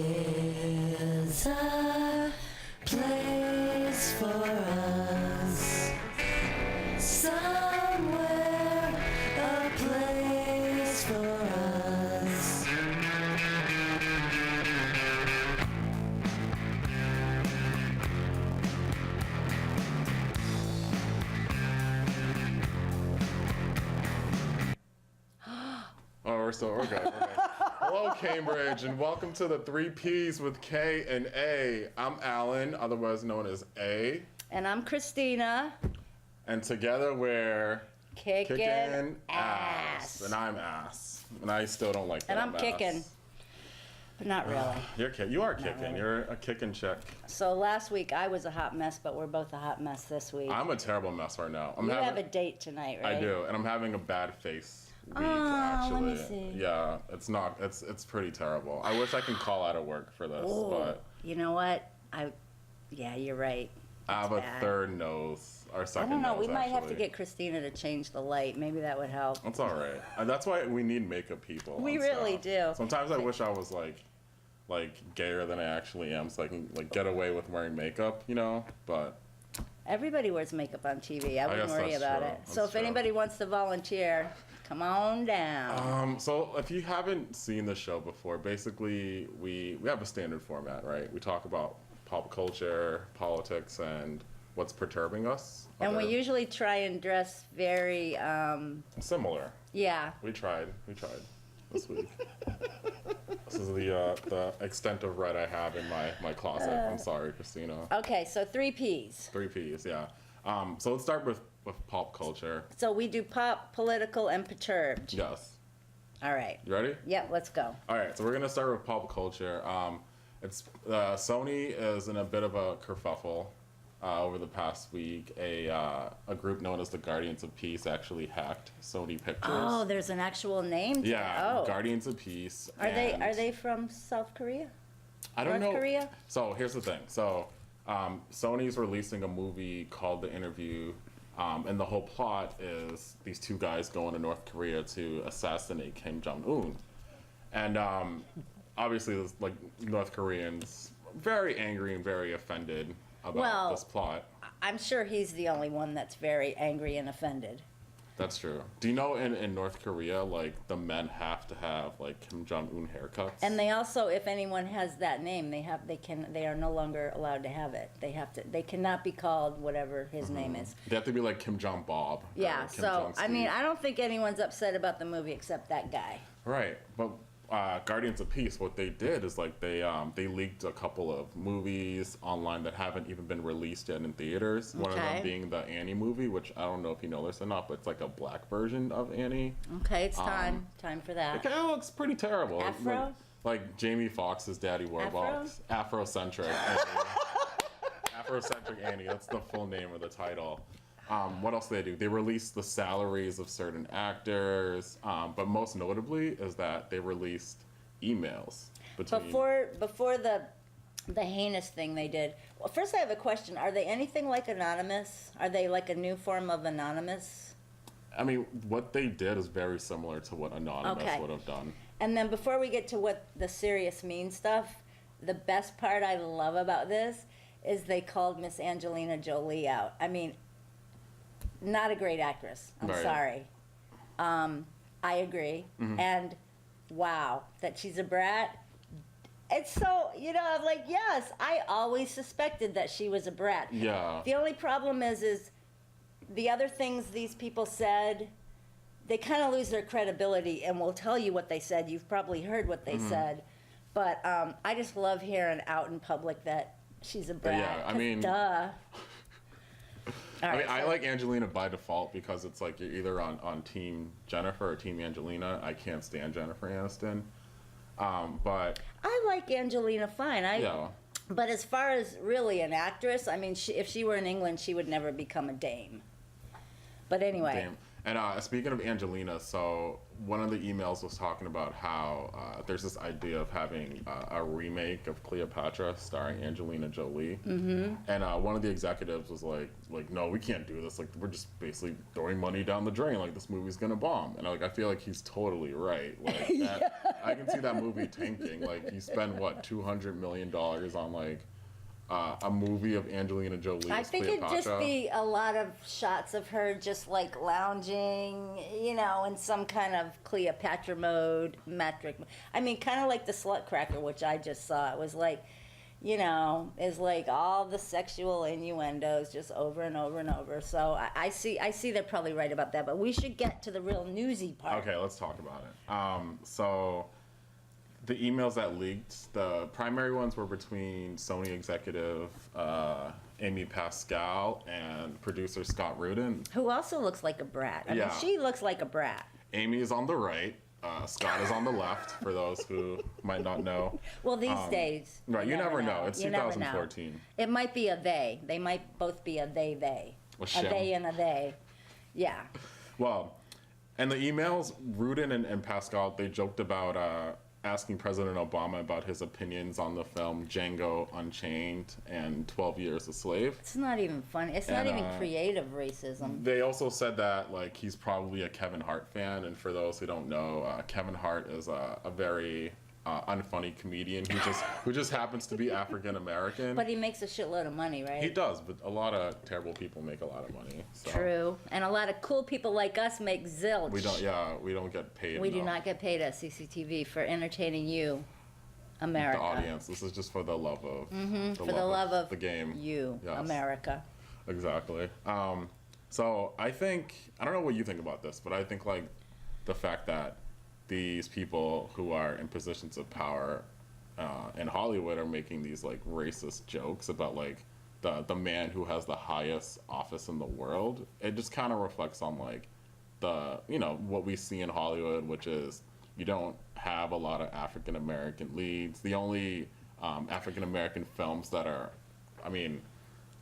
There's a place for us somewhere, a place for us. We're good. Hello, Cambridge, and welcome to the Three Ps with K and A. I'm Alan, otherwise known as A. And I'm Christina. And together we're Kicking ass. And I'm ass. And I still don't like that. And I'm kicking. But not really. You are kicking. really. You're a kicking chick. So last week I was a hot mess, but we're both a hot mess this week. I'm a terrible mess right now. You have a date tonight, right? I do, and I'm having a bad face week, let me actually. see. Yeah, it's pretty terrible. I wish I could call out of work for this, but You know what? Yeah, you're right. I have bad. a third nose, or I second don't know. nose, We might have to actually. get Christina to change the light. Maybe that would help. That's all right. And that's why we need makeup people. We and really stuff. do. Sometimes I wish I was like gayer than I actually am, so I can get away with wearing makeup, But Everybody wears makeup on TV. I wouldn't guess worry that's about true. it. That's So if true. anybody wants to volunteer, come on down. So if you haven't seen the show before, basically we have a standard format, right? We talk about pop culture, politics, and what's perturbing us. And we Other- usually try and dress very, similar. yeah. We tried this week. This is the extent of red I have in my closet. I'm sorry, Christina. Okay, so 3 Ps. 3 Ps, yeah. So let's start with pop culture. So we do pop, political, and perturbed. Yes. All right. You ready? Yeah, let's go. All right. So we're gonna start with pop culture. It's Sony is in a bit of a kerfuffle over the past week. A group known as the Guardians of Peace actually hacked Sony Pictures. Oh, there's an actual name? Yeah, Oh. Guardians of Peace. Are they from South Korea? I don't North know. Korea? So here's the thing. So Sony's releasing a movie called The Interview, and the whole plot is these two guys going to North Korea to assassinate Kim Jong-un. And obviously, there's, North Koreans very angry and very offended about this plot. I'm sure he's the only one that's very angry and offended. That's true. Do you know in North Korea, the men have to have Kim Jong-un haircuts? And they also, if anyone has that name, they are no longer allowed to have it. They cannot be called whatever his name is. They have to be like Kim Jong Bob. Yeah, Kim so Jong I mean, Steve. I don't think anyone's upset about the movie except that guy. Right, but Guardians of Peace, what they did is they leaked a couple of movies online that haven't even been released yet in theaters. One of Okay. them being the Annie movie, which I don't know if you know this or not, but it's like a black version of Annie. Okay, it's time for It that. kind of looks pretty terrible. Afro? Like Jamie Foxx's Daddy Warbucks. Afrocentric Annie. Afrocentric Annie, that's the full name of the title. What else do they do? They released the salaries of certain actors, but most notably is that they released emails between. Before the heinous thing they did. Well, first I have a question. Are they anything like Anonymous? Are they like a new form of Anonymous? I mean, what they did is very similar to what Anonymous Okay. would have done. And then before we get to what the serious mean stuff, the best part I love about this is they called Miss Angelina Jolie out. I mean, not a great actress. I'm Right. sorry. I agree. And wow, that she's a brat. It's so, I'm like, yes, I always suspected that she was a brat. Yeah. The only problem is the other things these people said, they kind of lose their credibility and will tell you what they said. You've probably heard what they said. But I just love hearing out in public that she's a brat. Yeah, I 'Cause mean- duh. I like Angelina by default because it's like you're either on Team Jennifer or Team Angelina. I can't stand Jennifer Aniston. But I like Angelina fine. yeah. But as far as really an actress, I mean, if she were in England, she would never become a dame. But anyway. Damn. And speaking of Angelina, so one of the emails was talking about how there's this idea of having a remake of Cleopatra starring Angelina Jolie. Mm-hmm. And one of the executives was like, no, we can't do this. Like, we're just basically throwing money down the drain. Like, this movie's gonna bomb. And I feel like he's totally right. Like, that, I can see that movie tanking. Like, you spend what, $200 million on like a movie of Angelina Jolie I as think Cleopatra. it'd just be a lot of shots of her just like lounging, you know, in some kind of Cleopatra mode, metric. I mean, kind of like the Slutcracker, which I just saw. It was like, you know, is like all the sexual innuendos just over and over and over. So I see they're probably right about that. But we should get to the real newsy part. Okay, let's talk about it. So the emails that leaked, the primary ones were between Sony executive Amy Pascal and producer Scott Rudin. Who also looks like a brat. I mean, Yeah. she looks like a brat. Amy is on the right, Scott is on the left, for those who might not know. Well, these days. Right, you never know. It's You never know. 2014. It might be a they. They might both be a they. A A shim. they and a they. Yeah. Well, and the emails, Rudin and Pascal, they joked about asking President Obama about his opinions on the film Django Unchained and 12 Years a Slave. It's not even funny. It's not And, even creative racism. They also said that like he's probably a Kevin Hart fan, and for those who don't know, Kevin Hart is a very unfunny comedian who just happens to be African American. But he makes a shitload of money, right? He does, but a lot of terrible people make a lot of money. So True. And a lot of cool people like us make zilch. we don't get paid. We do enough. not get paid at CCTV for entertaining you, The America. audience. This is just for the love of For the love of the game. you, Yes. America. Exactly. So I don't know what you think about this, but I think like the fact that these people who are in positions of power in Hollywood are making these like racist jokes about like the man who has the highest office in the world. It just kind of reflects on like the, you know, what we see in Hollywood, which is you don't have a lot of African American leads. The only African American films that are,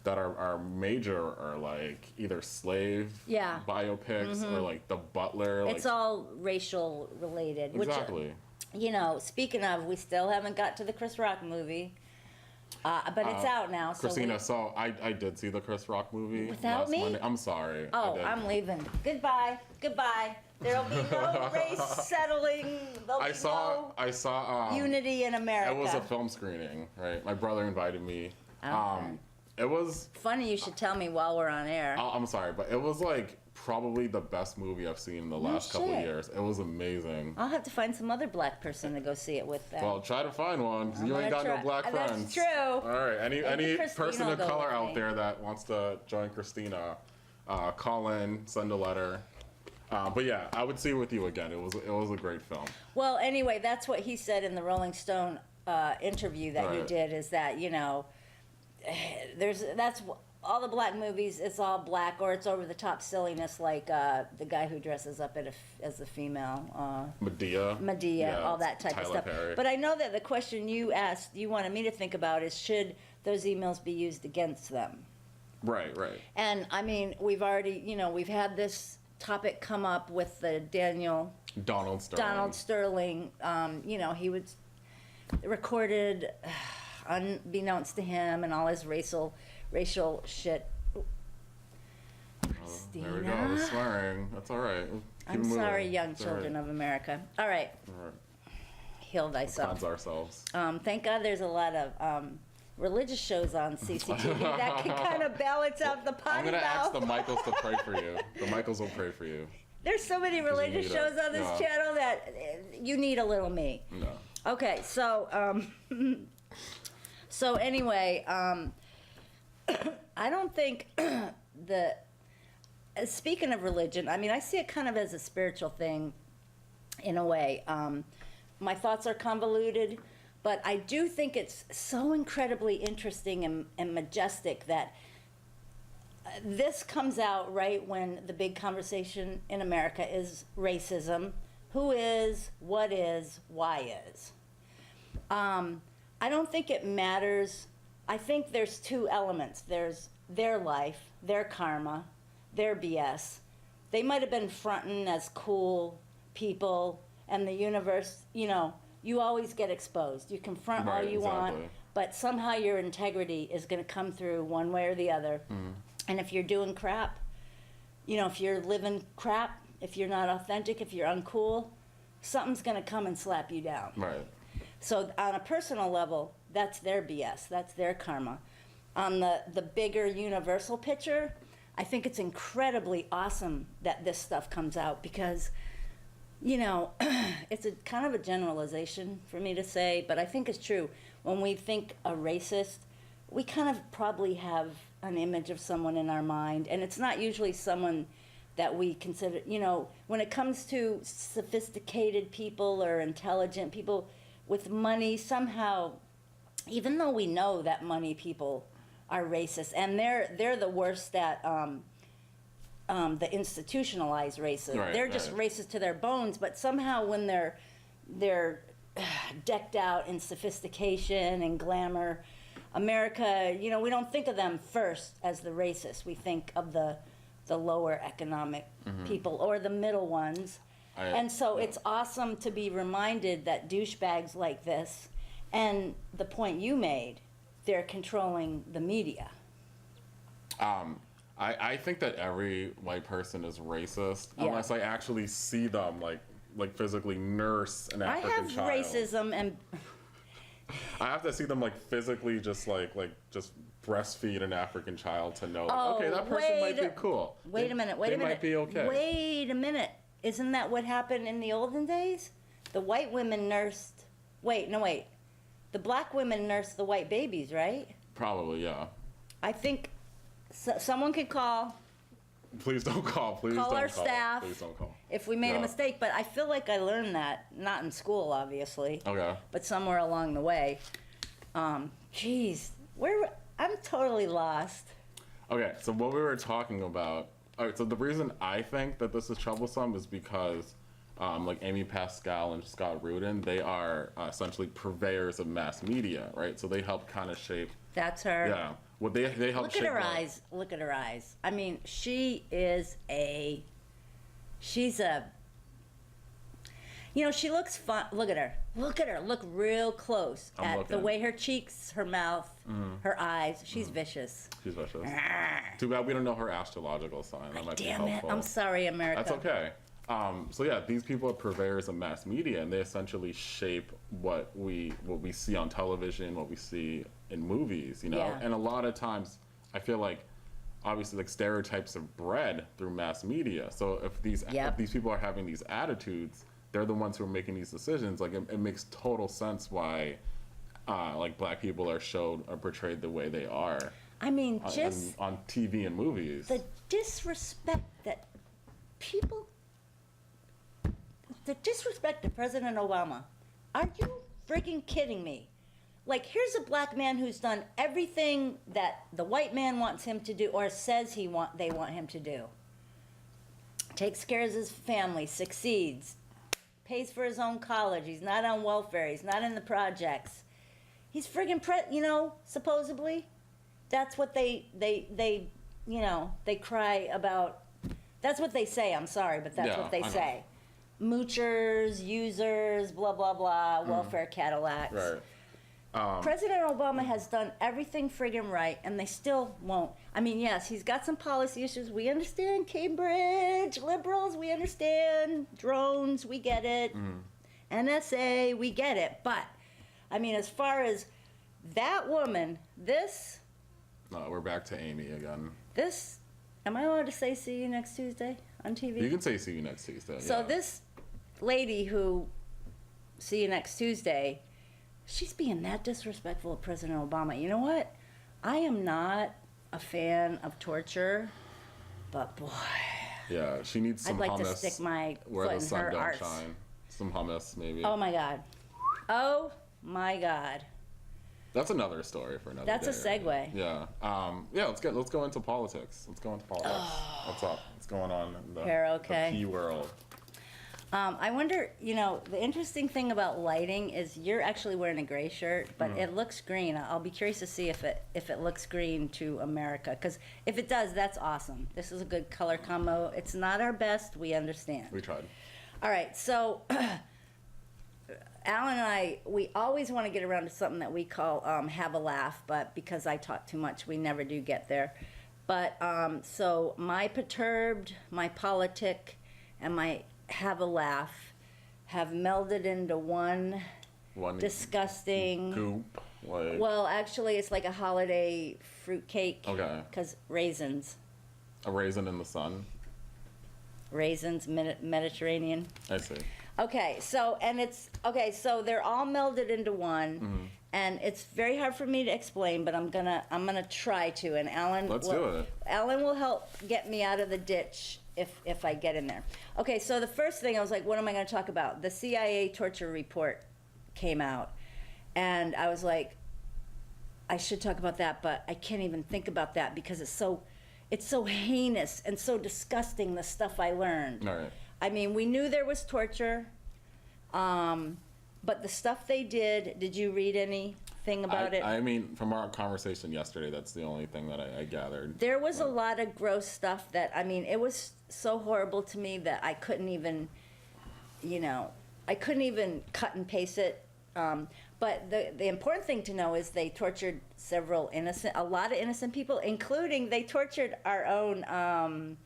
that are major are like either slave Yeah. biopics or like The Butler. It's like, all racial related. exactly. Which, you know, speaking of, we still haven't got to the Chris Rock movie. But it's out now. So Christina, so I did see the Chris Rock movie Without last me? Monday. I'm sorry. Oh, I did. I'm leaving. Goodbye. There'll be no race settling. There'll I be saw no unity in America. it was a film screening, right? My brother invited me. Okay. It was Funny you should tell me while we're on air. I'm sorry, but it was like probably the best movie I've seen in the last couple of shit. years. It was amazing. I'll have to find some other black person to go see it with then. Well, try to find one, 'cause you I'm ain't got gonna no try. black That's friends. true. All right, any Christina person will of go color with out me. there that wants to join Christina, call in, send a letter. But yeah, I would see it with you again. It was a great film. Well, anyway, that's what he said in the Rolling Stone interview that he Right. did. Is that, you know, that's all the black movies. It's all black or it's over the top silliness, like the guy who dresses up as a female. Medea. Medea, Yeah, all that type Tyler of stuff. Perry. But I know that the question you asked, you wanted me to think about is should those emails be used against them? Right. And I mean, we've already, you know, we've had this topic come up with the Donald Sterling. you know, he was recorded unbeknownst to him and all his racial shit. There we go. The swearing. That's all right. Keep I'm it moving. sorry, young It's all children right. of America. All right, All right. heal thyself. Cleanse ourselves. Thank God there's a lot of religious shows on CCTV that can kind of balance out the I'm potty gonna ask the mouth. Michaels to pray for you. The Michaels will pray for you. There's so many religious need it. shows on this Yeah. channel that you need a little me. No. Okay, so so anyway, I don't think speaking of religion, I mean, I see it kind of as a spiritual thing in a way. My thoughts are convoluted, but I do think it's so incredibly interesting and majestic that this comes out right when the big conversation in America is racism. Who is, what is, why is. I don't think it matters. I think there's two elements. There's their life, their karma, their BS, they might have been fronting as cool people, and the universe, you always get exposed. You can front all Right, you want, exactly. but somehow your integrity is going to come through one way or the other. And if you're doing crap, if you're living crap, if you're not authentic, if you're uncool, something's going to come and slap you down. Right. So on a personal level, that's their BS. That's their karma. On the bigger universal picture, I think it's incredibly awesome that this stuff comes out because, it's a kind of a generalization for me to say, but I think it's true. When we think a racist, we kind of probably have an image of someone in our mind, and it's not usually someone that we consider, when it comes to sophisticated people or intelligent people with money, somehow, even though we know that money people are racist, and they're the worst at the institutionalized racism. Right, They're just right. racist to their bones, but somehow when they're decked out in sophistication and glamour, America, we don't think of them first as the racist. We think of the lower economic people or the middle ones. And so it's awesome to be reminded that douchebags like this, and the point you made, they're controlling the media. I think that every white person is racist Yeah. unless I actually see them like physically nurse an I African have child. racism and I have to see them physically just just breastfeed an African child to know Oh, okay, that person might be wait a- cool. wait a minute. They might be okay. Wait a minute. Isn't that what happened in the olden days? The white women nursed. Wait. The black women nursed the white babies, right? Probably, yeah. I think someone could call Please don't call. Please Call don't our call. staff. Please don't call. if we made Yeah. a mistake, but I feel like I learned that, not in school, obviously, Okay. but somewhere along the way. Geez, I'm totally lost. Okay, so what we were talking about. All right, so the reason I think that this is troublesome is because, like Amy Pascal and Scott Rudin, they are essentially purveyors of mass media, right? So they help kind of shape. That's her. Yeah. Well, they help Look shape. at her the- eyes. Look at her eyes. I mean, she's a, she looks fun. Look at her. Look at her. Look real close I'm at the looking. way her cheeks, her mouth, her eyes. She's vicious. She's vicious. Too bad we don't know her astrological sign. That might Damn be it. helpful. I'm sorry, America. That's okay. So yeah, these people are purveyors of mass media, and they essentially shape what we see on television, what we see in movies, Yeah. And a lot of times, I feel like, obviously, like stereotypes are bred through mass media. So if these people are having these attitudes, they're the ones who are making these decisions. Like it makes total sense why, like black people are portrayed the way they are. I mean, just on TV and movies. the disrespect that people, the disrespect to President Obama. Are you freaking kidding me? Like, here's a black man who's done everything that the white man wants him to do or says they want him to do. Takes care of his family, succeeds, pays for his own college. He's not on welfare. He's not in the projects. He's friggin' supposedly. That's what they cry about. That's what they say. I'm sorry, but that's Yeah, what they I know. say. Moochers, users, blah, blah, blah, welfare Cadillacs. Right. President Obama has done everything friggin' right, and they still won't. I mean, yes, he's got some policy issues. We understand Cambridge, liberals, we understand drones, we get it. NSA, we get it. But, I mean, as far as that woman, No, we're back to Amy again. am I allowed to say see you next Tuesday on TV? You can say see you next Tuesday. So yeah. this lady who, see you next Tuesday, she's being that disrespectful of President Obama. You know what? I am not a fan of torture, but boy, Yeah, she needs some I'd like hummus to stick my where foot the in sun her don't arse. shine. Some hummus, maybe. Oh my God. Oh my God. That's another story for another That's a day, right? segue. Yeah. Yeah. Let's go into politics. What's up? What's going on in the Hair okay? the P world? I wonder, the interesting thing about lighting is you're actually wearing a gray shirt, but it looks green. I'll be curious to see if it looks green to America, because if it does, that's awesome. This is a good color combo. It's not our best, we understand. We tried. All right, so Alan and I, we always want to get around to something that we call have a laugh, but because I talk too much, we never do get there. But so my perturbed, my politic, and my have a laugh have melded into one disgusting goop. Like, well, actually, it's like a holiday fruitcake. Okay. Because raisins. a raisin in the sun. Raisins, Mediterranean. I see. Okay, so they're all melded into one, and it's very hard for me to explain, but I'm gonna try to. And Alan, Let's do it. Alan will help get me out of the ditch if I get in there. Okay, so the first thing I was like, what am I going to talk about? The CIA torture report came out, and I was like, I should talk about that, but I can't even think about that because it's so heinous and so disgusting, the stuff I learned. All right. I mean, we knew there was torture, but the stuff they did you read anything about it? I mean, from our conversation yesterday, that's the only thing that I gathered. There was a lot of gross stuff that, I mean, it was so horrible to me that I couldn't even, cut and paste it. But the important thing to know is they tortured a lot of innocent people, including they tortured our own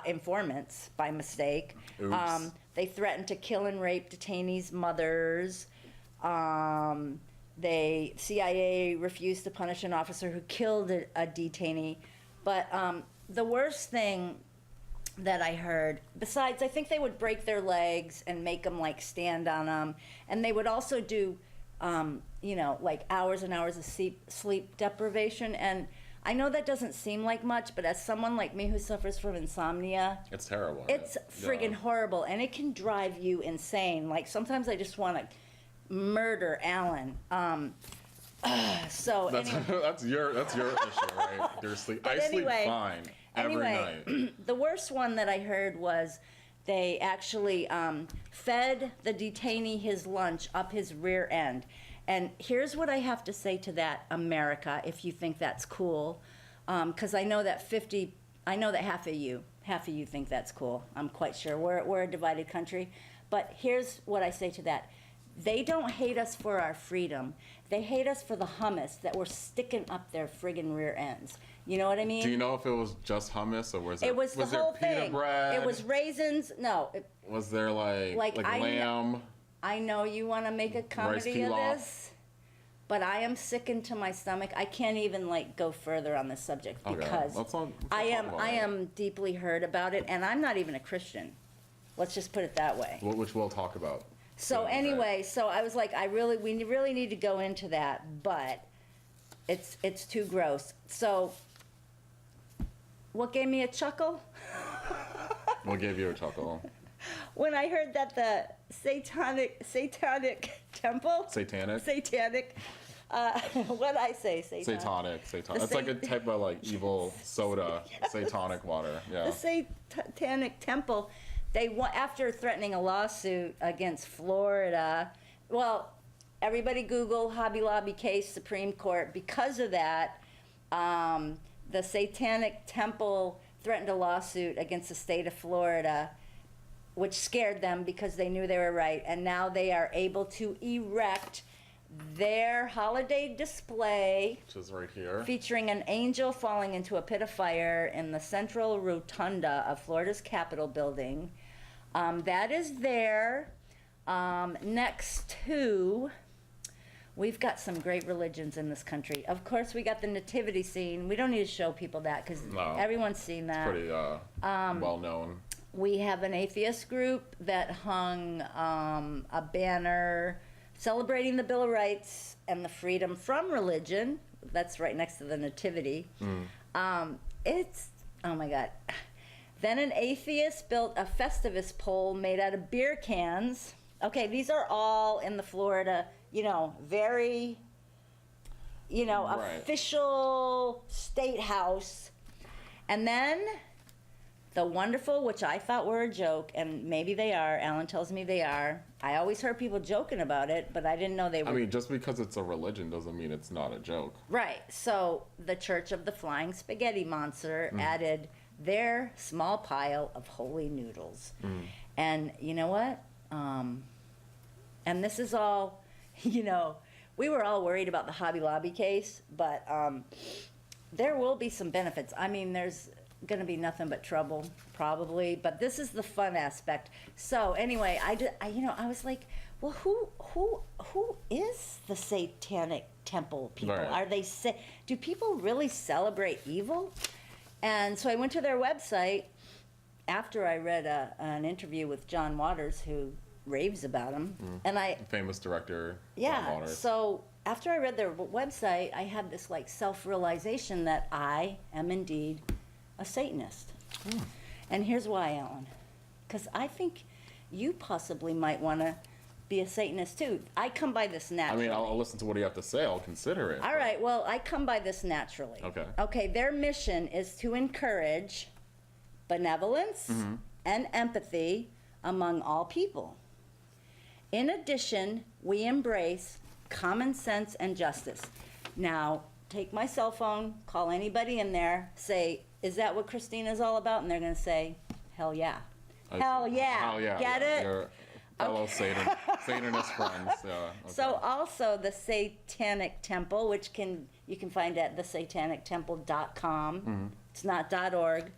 informants by mistake. Oops. They threatened to kill and rape detainees' mothers. CIA refused to punish an officer who killed a detainee. But the worst thing that I heard, besides, I think they would break their legs and make them like stand on them, and they would also do, like hours and hours of sleep deprivation. And I know that doesn't seem like much, but as someone like me who suffers from insomnia, It's terrible. it's friggin' horrible, and it can drive you insane. Like sometimes I just want to murder Alan. So That's anyway. that's your issue, right? Your sleep. I sleep fine every night. The worst one that I heard was they actually fed the detainee his lunch up his rear end. And here's what I have to say to that, America, if you think that's cool, because I know that half of you think that's cool. I'm quite sure. We're a divided country. But here's what I say to that. They don't hate us for our freedom. They hate us for the hummus that we're sticking up their friggin' rear ends. You know what I mean? Do you know if it was just hummus or was It was the there whole pita thing. bread? It was raisins. No. Was there like I lamb? I know you want to make a comedy of pilaf? this, but I am sickened to my stomach. I can't even go further on this subject because Let's talk I about it. am deeply hurt about it, and I'm not even a Christian. Let's just put it that way. Which we'll talk about. So Okay. anyway, so I was like, we really need to go into that, but it's too gross. So what gave me a chuckle? We'll give you a chuckle. When I heard that the satanic temple, Satanic? what'd I say? Satanic. The It's like a type of evil soda. Yes. Satanic water. Yeah. The Satanic Temple, after threatening a lawsuit against Florida, well, everybody Google Hobby Lobby case, Supreme Court. Because of that, the Satanic Temple threatened a lawsuit against the state of Florida, which scared them because they knew they were right. And now they are able to erect their holiday display, Which is right here. featuring an angel falling into a pit of fire in the central rotunda of Florida's Capitol building. That is there. Next to, we've got some great religions in this country. Of course, we got the nativity scene. We don't need to show people that because No. everyone's seen that. Pretty well known. We have an atheist group that hung a banner celebrating the Bill of Rights and the freedom from religion. That's right next to the nativity. It's, oh my God. Then an atheist built a Festivus pole made out of beer cans. Okay, these are all in the Florida, very, Right. official state house. And then the wonderful, which I thought were a joke, and maybe they are. Alan tells me they are. I always heard people joking about it, but I didn't know they were. I mean, just because it's a religion doesn't mean it's not a joke. Right. So the Church of the Flying Spaghetti Monster added their small pile of holy noodles. And you know what? And this is all, we were all worried about the Hobby Lobby case, but there will be some benefits. I mean, there's going to be nothing but trouble, probably, but this is the fun aspect. So anyway, I was like, well, who is the Satanic Temple people? Right. Are they do people really celebrate evil? And so I went to their website after I read an interview with John Waters, who raves about him, and Famous director. John yeah. Waters. So after I read their website, I had this like self-realization that I am indeed a Satanist. And here's why, Alan. Because I think you possibly might want to be a Satanist too. I come by this I naturally. mean, I'll listen to what you have to say. I'll consider it. All right, well, I come by this naturally. Okay. Okay, their mission is to encourage benevolence and empathy among all people. In addition, we embrace common sense and justice. Now, take my cell phone, call anybody in there, say, is that what Christina's all about? And they're going to say, hell yeah. Hell yeah. Hell yeah. Get it? Your fellow Satanist friends. Yeah. Okay. So also the Satanic Temple, which you can find at thesatanictemple.com. It's not .org.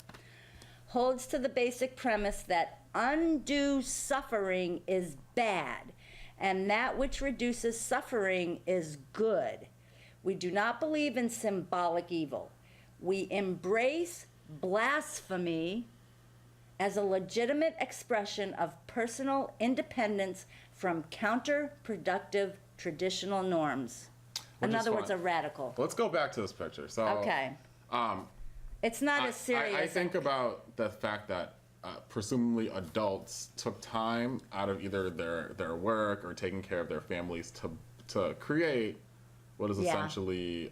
Holds to the basic premise that undue suffering is bad, and that which reduces suffering is good. We do not believe in symbolic evil. We embrace blasphemy as a legitimate expression of personal independence from counterproductive traditional norms. Which In is other words, a fine. radical. Let's go back to this picture. So, Okay. It's not as serious. I think about the fact that presumably adults took time out of either their work or taking care of their families to create what is Yeah. essentially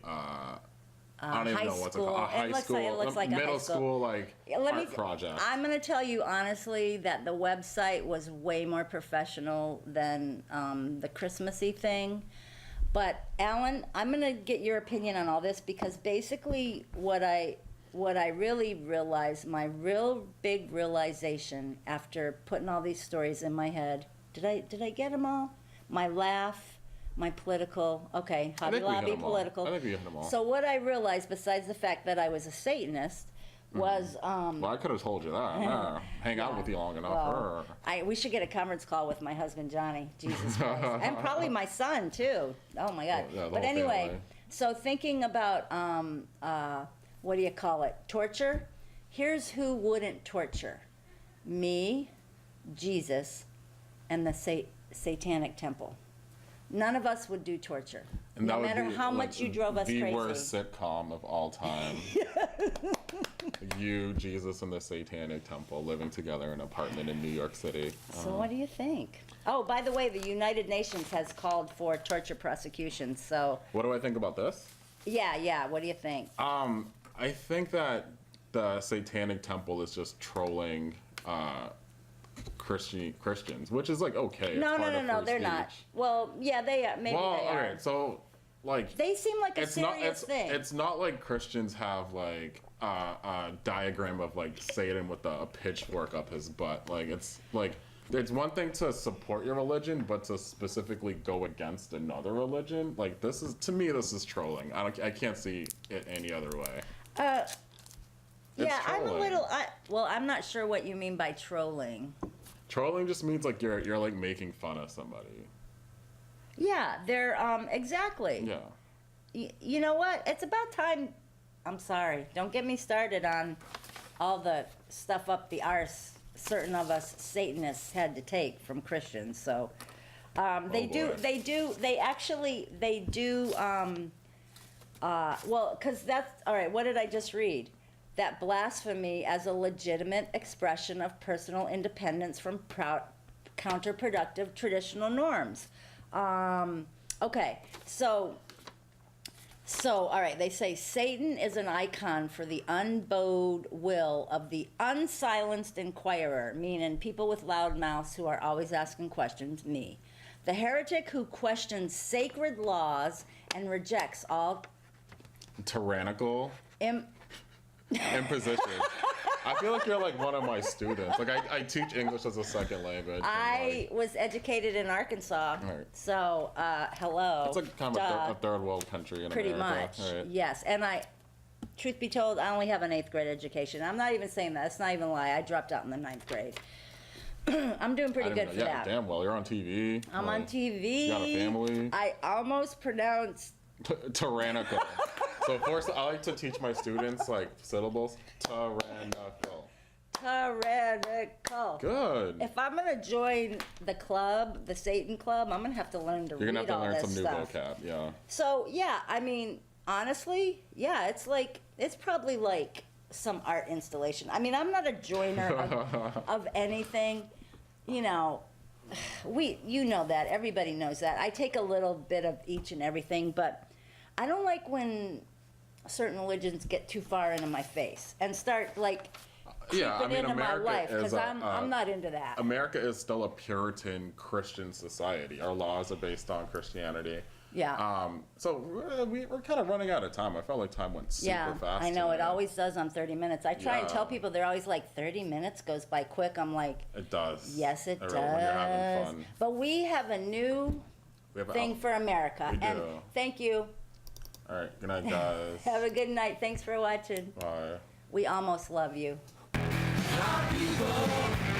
I don't even high know what's it school. called. A high It looks school, like- it looks like a high middle school. school like Let me art project. I'm going to tell you honestly that the website was way more professional than the Christmassy thing. But Alan, I'm going to get your opinion on all this because basically what I really realized, my real big realization after putting all these stories in my head, did I get them all? My laugh, my political, okay, I Hobby think we hit Lobby, 'em all. political. I think we hit 'em all. So what I realized, besides the fact that I was a Satanist, was Well, I could have told you that. Hang out with you long enough. well, we should get a conference call with my husband Johnny, Jesus Christ, and probably my son too. Oh my God! Well, yeah, the But whole anyway, family. so thinking about what do you call it? Torture. Here's who wouldn't torture: me, Jesus, and the Satanic Temple. None of us would do torture, And no that would matter be, how like, much you drove us the crazy. worst sitcom of all time. You, Jesus, and the Satanic Temple living together in an apartment in New York City. So what do you think? Oh, by the way, the United Nations has called for torture prosecutions. So What do I think about this? yeah. What do you think? I think that the Satanic Temple is just trolling Christians, which is like okay. it's No, part of free they're not. speech. Well, yeah, they are. Maybe Well, they are. okay, so like They seem like a it's not serious thing. it's not like Christians have like a diagram of like Satan with a pitchfork up his butt. Like it's one thing to support your religion, but to specifically go against another religion, like this is trolling. I can't see it any other way. Yeah, I'm a trolling. little. I'm not sure what you mean by trolling. Trolling just means like you're like making fun of somebody. Yeah, they're exactly. Yeah. You know what? It's about time. I'm sorry. Don't get me started on all the stuff up the arse certain of us Satanists had to take from Christians. So they do. Well, because that's all right. What did I just read? That blasphemy as a legitimate expression of personal independence from counterproductive traditional norms. Okay, so So, all right, they say Satan is an icon for the unbowed will of the unsilenced inquirer, meaning people with loud mouths who are always asking questions, me. The heretic who questions sacred laws and rejects all Tyrannical im- imposition. I feel like you're like one of my students. Like I teach English as a second language. and, I was educated in Arkansas, Right. so hello. it's like kind of Duh. a third world country in Pretty America. much, Right. yes. And truth be told, I only have an 8th grade education. I'm not even saying that. It's not even a lie. I dropped out in the 9th grade. I'm doing pretty I good didn't for know. Yeah, that. damn well. You're on TV. I'm on TV. You got a family. I almost pronounced Tyrannical. So first, I like to teach my students like syllables. Tyrannical. tyrannical. Good. If I'm gonna join the club, the Satan Club, I'm gonna have to learn to You're gonna read have to all learn this some new stuff. vocab. Yeah. So yeah, I mean, honestly, yeah, it's probably like some art installation. I mean, I'm not a joiner of anything, you know. You know that, everybody knows that. I take a little bit of each and everything, but I don't like when certain religions get too far into my face and start like Yeah, I creeping mean, into my America life, is because a, I'm not into that. America is still a Puritan Christian society. Our laws are based on Christianity. Yeah. So we're kind of running out of time. I felt like time went super Yeah, fast. I know, it tonight. always does on 30 minutes. I try and Yeah. tell people, they're always like, 30 minutes goes by quick. I'm like, It does. yes, it When does. you're having fun. But we have a new We have thing for America. We And do. thank you. All right. Good night, guys. Have a good night. Thanks for watching. Bye. We almost love you. Our people